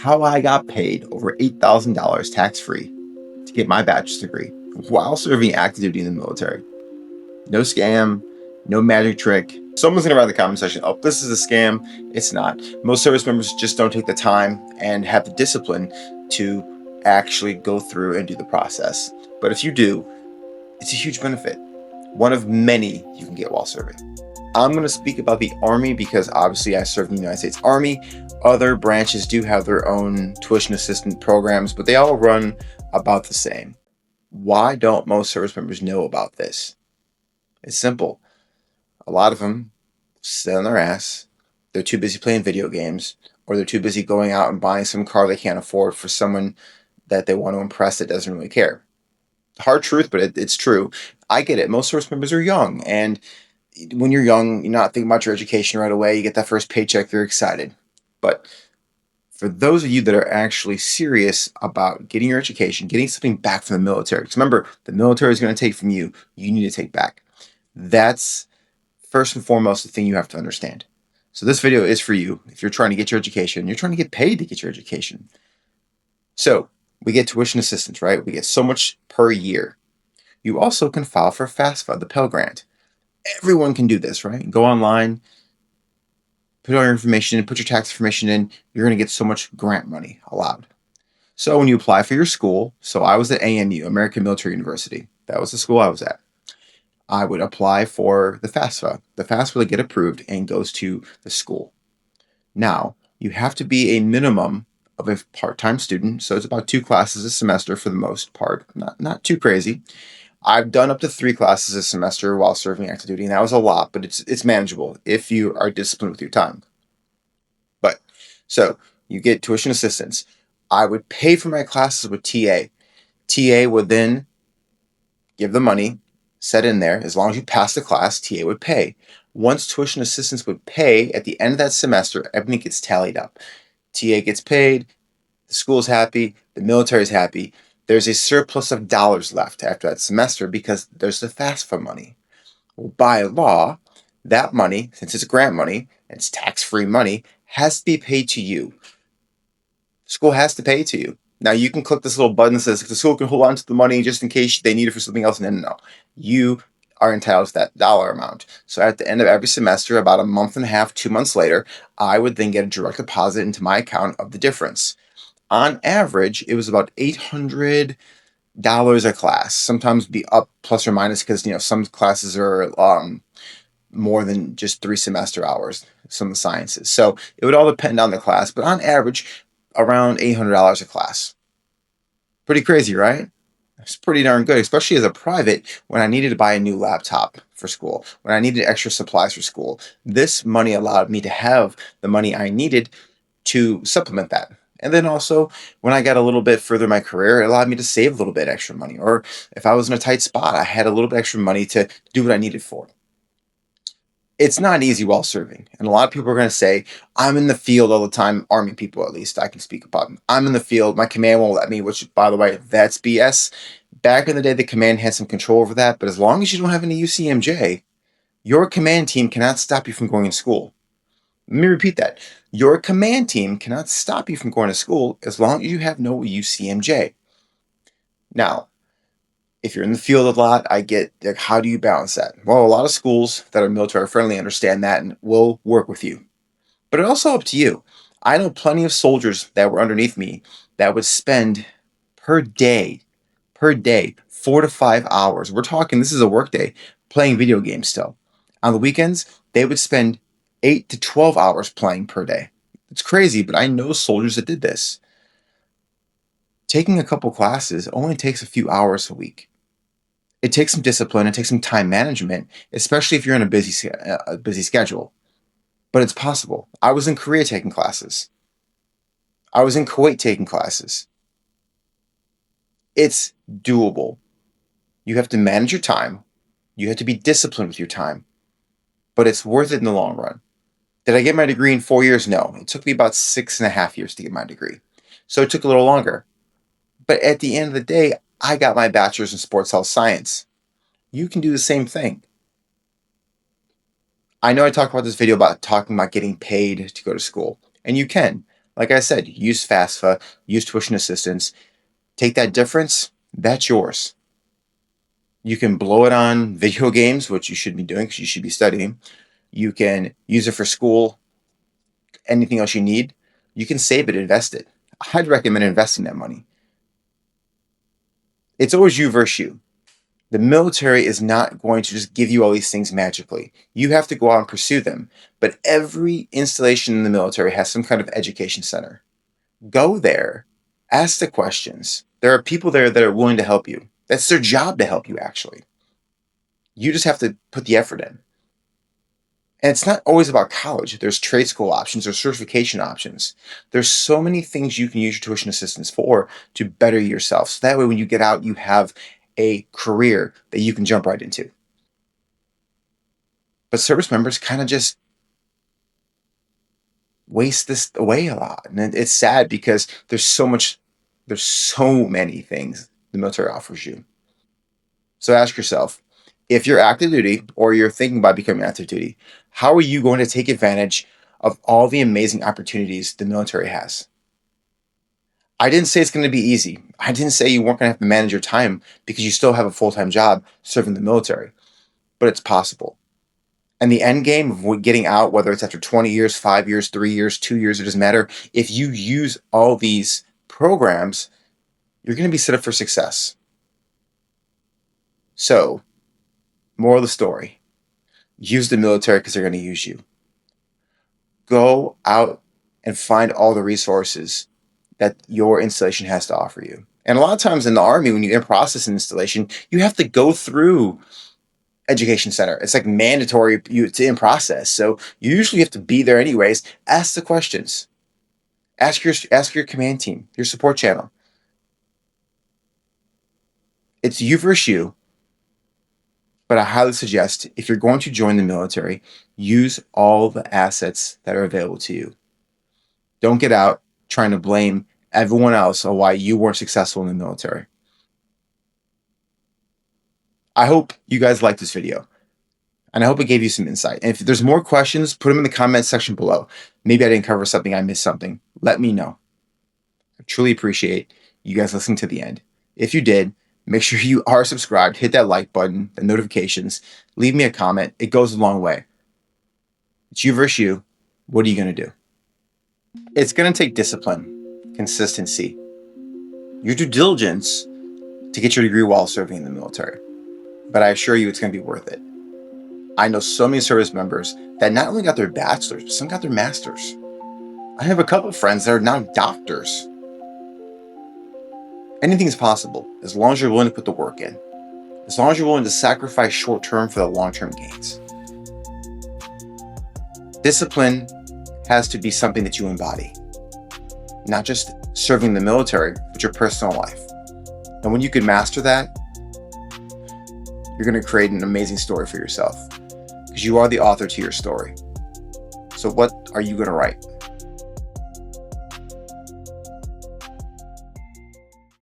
how I got paid over $8,000 tax-free to get my bachelor's degree while serving active duty in the military. No scam, no magic trick. Someone's gonna write in the comment section, oh, this is a scam. It's not. Most service members just don't take the time and have the discipline to actually go through and do the process. But if you do, it's a huge benefit. One of many you can get while serving. I'm going to speak about the Army because obviously I served in the United States Army. Other branches do have their own tuition assistance programs, but they all run about the same. Why don't most service members know about this? It's simple. A lot of them sit on their ass. They're too busy playing video games, or they're too busy going out and buying some car they can't afford for someone that they want to impress that doesn't really care. Hard truth, but it's true. I get it. Most service members are young, and when you're young, you're not thinking about your education right away. You get that first paycheck, you're excited. But for those of you that are actually serious about getting your education, getting something back from the military, because remember, the military is going to take from you, you need to take back. That's first and foremost the thing you have to understand. So this video is for you if you're trying to get your education, you're trying to get paid to get your education. So we get tuition assistance, right? We get so much per year. You also can file for FAFSA, the Pell Grant. Everyone can do this, right? Go online, put all your information in, put your tax information in, you're going to get so much grant money allowed. So when you apply for your school, so I was at AMU, American Military University. That was the school I was at. I would apply for the FAFSA. The FAFSA will get approved and goes to the school. Now, you have to be a minimum of a part-time student, so it's about 2 classes a semester for the most part, not too crazy. I've done up to 3 classes a semester while serving active duty, and that was a lot, but it's manageable if you are disciplined with your time. But so you get tuition assistance. I would pay for my classes with TA. TA would then give the money set in there. As long as you pass the class, TA would pay. Once tuition assistance would pay at the end of that semester, everything gets tallied up. TA gets paid, the school's happy, the military's happy. There's a surplus of dollars left after that semester because there's the FAFSA money. Well, by law, that money, since it's grant money, it's tax-free money, has to be paid to you. The school has to pay to you. Now, you can click this little button that says the school can hold on to the money just in case they need it for something else. No. You are entitled to that dollar amount. So at the end of every semester, about a month and a half, 2 months later, I would then get a direct deposit into my account of the difference. On average, it was about $800 a class. Sometimes be up plus or minus because some classes are more than just 3 semester hours, some of the sciences. So it would all depend on the class, but on average, around $800 a class. Pretty crazy, right? It's pretty darn good, especially as a private when I needed to buy a new laptop for school, when I needed extra supplies for school. This money allowed me to have the money I needed to supplement that. And then also, when I got a little bit further in my career, it allowed me to save a little bit extra money. Or if I was in a tight spot, I had a little bit extra money to do what I needed for. It's not easy while serving. And a lot of people are going to say, I'm in the field all the time. Army people, at least, I can speak about them. I'm in the field. My command won't let me, which, by the way, that's BS. Back in the day, the command had some control over that. But as long as you don't have any UCMJ, your command team cannot stop you from going to school. Let me repeat that. Your command team cannot stop you from going to school as long as you have no UCMJ. Now, if you're in the field a lot, I get, like, how do you balance that? Well, a lot of schools that are military friendly understand that and will work with you. But it's also up to you. I know plenty of soldiers that were underneath me that would spend per day, 4 to 5 hours. We're talking, this is a work day, playing video games still. On the weekends, they would spend 8 to 12 hours playing per day. It's crazy, but I know soldiers that did this. Taking a couple classes only takes a few hours a week. It takes some discipline, it takes some time management, especially if you're in a busy schedule. But it's possible. I was in Korea taking classes. I was in Kuwait taking classes. It's doable. You have to manage your time. You have to be disciplined with your time. But it's worth it in the long run. Did I get my degree in 4 years? No. It took me about 6.5 years to get my degree. So it took a little longer. But at the end of the day, I got my bachelor's in sports health science. You can do the same thing. I know I talked about this video about talking about getting paid to go to school, and you can. Like I said, use FAFSA, use tuition assistance. Take that difference, that's yours. You can blow it on video games, which you should be doing because you should be studying. You can use it for school, anything else you need. You can save it, invest it. I'd recommend investing that money. It's always you versus you. The military is not going to just give you all these things magically. You have to go out and pursue them. But every installation in the military has some kind of education center. Go there, ask the questions. There are people there that are willing to help you. That's their job to help you, actually. You just have to put the effort in. And it's not always about college. There's trade school options, there's certification options. There's so many things you can use your tuition assistance for to better yourself. So that way, when you get out, you have a career that you can jump right into. But service members kind of just waste this away a lot. And it's sad because there's so many things the military offers you. So ask yourself, if you're active duty or you're thinking about becoming active duty, how are you going to take advantage of all the amazing opportunities the military has? I didn't say it's going to be easy. I didn't say you weren't going to have to manage your time because you still have a full-time job serving the military, but it's possible. And the end game of getting out, whether it's after 20 years, 5 years, 3 years, 2 years, it doesn't matter. If you use all these programs, you're going to be set up for success. So, moral of the story, use the military because they're going to use you. Go out and find all the resources that your installation has to offer you. And a lot of times in the Army, when you process an installation, you have to go through education center. It's like mandatory to in process. So you usually have to be there anyways. Ask the questions. Ask your command team, your support channel. It's you versus you. But I highly suggest if you're going to join the military, use all the assets that are available to you. Don't get out trying to blame everyone else on why you weren't successful in the military. I hope you guys liked this video. And I hope it gave you some insight. And if there's more questions, put them in the comment section below. Maybe I didn't cover something, I missed something. Let me know. I truly appreciate you guys listening to the end. If you did, make sure you are subscribed, hit that like button, the notifications, leave me a comment. It goes a long way. It's you versus you. What are you going to do? It's going to take discipline, consistency, your due diligence to get your degree while serving in the military. But I assure you it's going to be worth it. I know so many service members that not only got their bachelors, but some got their masters. I have a couple of friends that are now doctors. Anything is possible as long as you're willing to put the work in. As long as you're willing to sacrifice short-term for the long-term gains. Discipline has to be something that you embody. Not just serving the military, but your personal life. And when you can master that, you're going to create an amazing story for yourself. Because you are the author to your story. So what are you going to write?